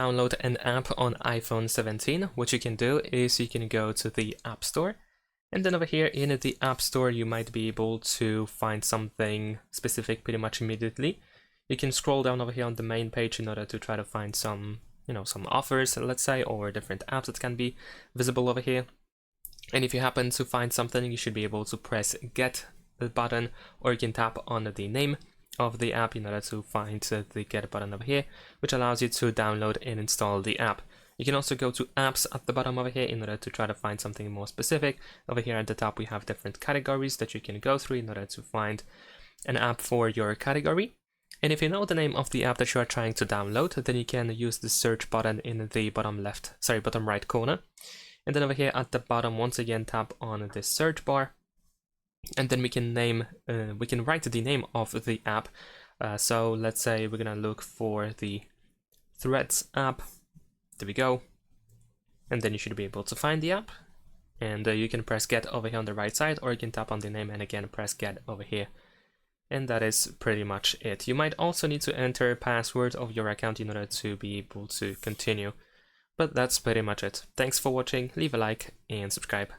download an app on iPhone 17, what you can do is you can go to the App Store, and then over here in the App Store you might be able to find something specific pretty much immediately. You can scroll down over here on the main page in order to try to find some, some offers, let's say, or different apps that can be visible over here. And if you happen to find something, you should be able to press Get button, or you can tap on the name of the app in order to find the Get button over here, which allows you to download and install the app. You can also go to Apps at the bottom over here in order to try to find something more specific. Over here at the top we have different categories that you can go through in order to find an app for your category. And if you know the name of the app that you are trying to download, then you can use the search button in the bottom right corner. And then over here at the bottom, once again, tap on the search bar, and then we can write the name of the app. So let's say we're gonna look for the Threads app. There we go. And then you should be able to find the app. And you can press Get over here on the right side, or you can tap on the name and again press Get over here. And that is pretty much it. You might also need to enter a password of your account in order to be able to continue. But that's pretty much it. Thanks for watching, leave a like and subscribe.